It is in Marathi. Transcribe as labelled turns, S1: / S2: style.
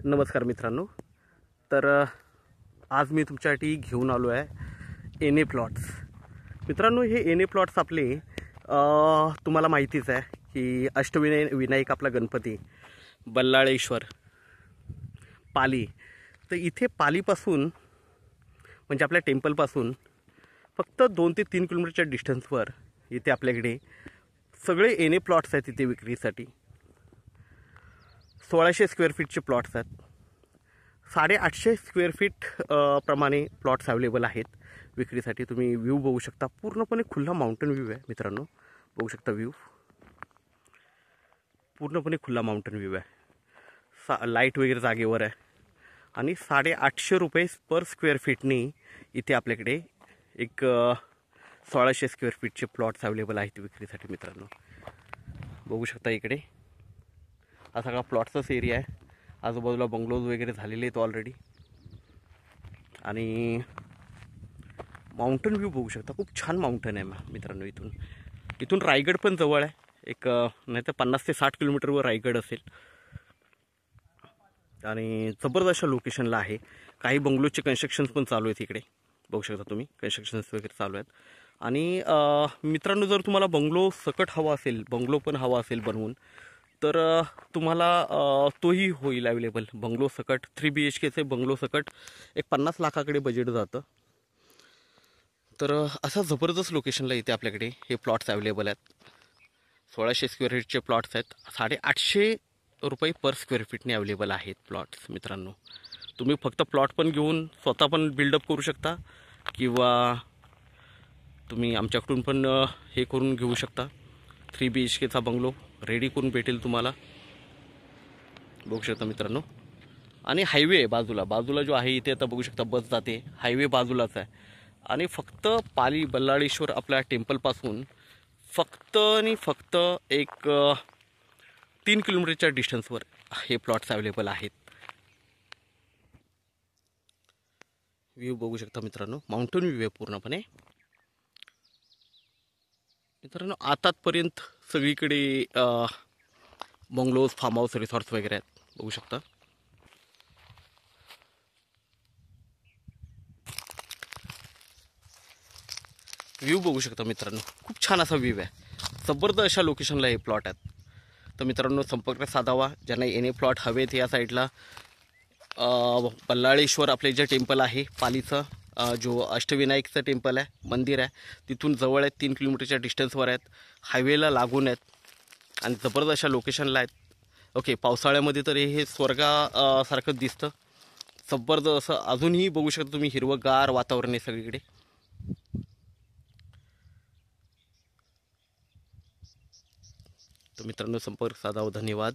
S1: नमस्कार मित्रांनो. तर आज मी तुमच्यासाठी घेऊन आलो आहे एन ए प्लॉट्स. मित्रांनो, हे एन ए प्लॉट्स आपले तुम्हाला माहितीच आहे की विनायक आपला गणपती बल्लाळेश्वर पाली. तर इथे पालीपासून म्हणजे आपल्या टेम्पलपासून फक्त 2 ते 3 किलोमीटरच्या डिस्टन्सवर इथे आपल्याकडे सगळे एन ए प्लॉट्स आहेत. इथे विक्रीसाठी 1600 स्क्वेअर फीटचे प्लॉट्स आहेत. 850 स्क्वेअर फीट प्रमाणे प्लॉट्स अवेलेबल आहेत विक्रीसाठी. तुम्ही व्ह्यू बघू शकता, पूर्णपणे खुला माउंटन व्ह्यू आहे मित्रांनो. बघू शकता व्ह्यू, पूर्णपणे खुला माउंटन व्ह्यू आहे. लाईट वगैरे जागेवर आहे आणि 850 रुपये पर स्क्वेअर फीटनी इथे आपल्याकडे एक 1600 स्क्वेअर फीटचे प्लॉट्स अवेलेबल आहेत विक्रीसाठी मित्रांनो. बघू शकता इकडे हा सगळा प्लॉटचाच एरिया आहे. आजूबाजूला बंगलोज वगैरे झालेले आहेत ऑलरेडी. आणि माउंटन व्ह्यू बघू शकता, खूप छान माउंटन आहे मित्रांनो. इथून रायगड पण जवळ आहे. एक नाही तर 50 ते 60 किलोमीटरवर रायगड असेल. आणि जबरदस्त अशा लोकेशनला आहे. काही बंगलोजचे कन्स्ट्रक्शन्स पण चालू आहेत इकडे. बघू शकता तुम्ही, कन्स्ट्रक्शन्स वगैरे चालू आहेत. आणि मित्रांनो, जर तुम्हाला बंगलो सकट हवा असेल, बंगलो पण हवा असेल बनवून, तर तुम्हाला तोही होईल अवेलेबल. बंगलो सकट 3 BHKचे बंगलो सकट एक 50 लाखाकडे बजेट जातं. तर असा जबरदस्त लोकेशनला इथे आपल्याकडे हे प्लॉट्स अवेलेबल आहेत. 1600 स्क्वेअर फीटचे प्लॉट्स आहेत. 850 रुपये पर स्क्वेअर फीटने अवेलेबल आहेत प्लॉट्स मित्रांनो. तुम्ही फक्त प्लॉट पण घेऊन स्वतः पण बिल्डअप करू शकता किंवा तुम्ही आमच्याकडून पण हे करून घेऊ शकता. 3 BHKचा बंगलो रेडी करून भेटेल तुम्हाला. बघू शकता मित्रांनो. आणि हायवे आहे बाजूला जो आहे इथे. आता बघू शकता बस जाते, हायवे बाजूलाच आहे. आणि फक्त पाली बल्लाळेश्वर आपल्या टेम्पलपासून फक्त आणि फक्त एक 3 किलोमीटरच्या डिस्टन्सवर हे प्लॉट्स अवेलेबल आहेत. व्ह्यू बघू शकता मित्रांनो, माउंटन व्ह्यू आहे पूर्णपणे मित्रांनो. आतापर्यंत सगळीकडे बंगलोज, फार्म हाऊस, रिसॉर्ट्स वगैरे आहेत. बघू शकता. व्ह्यू बघू शकता मित्रांनो, खूप छान असा व्ह्यू आहे. जबरदस्त अशा लोकेशनला हे प्लॉट आहेत. तर मित्रांनो, संपर्क साधावा ज्यांना एन प्लॉट हवेत. या साईडला बल्लाळेश्वर आपले जे टेम्पल आहे पालीचं, जो अष्टविनायकचं टेम्पल आहे, मंदिर आहे, तिथून जवळ आहेत. 3 किलोमीटरच्या डिस्टन्सवर आहेत. हायवेला लागून आहेत आणि जबरदस्त अशा लोकेशनला आहेत. ओके, पावसाळ्यामध्ये तर हे स्वर्गासारखं दिसतं. जबरदस्त असं अजूनही बघू शकता तुम्ही, हिरवंगार वातावरण आहे सगळीकडे. तर मित्रांनो, संपर्क साधावा. धन्यवाद.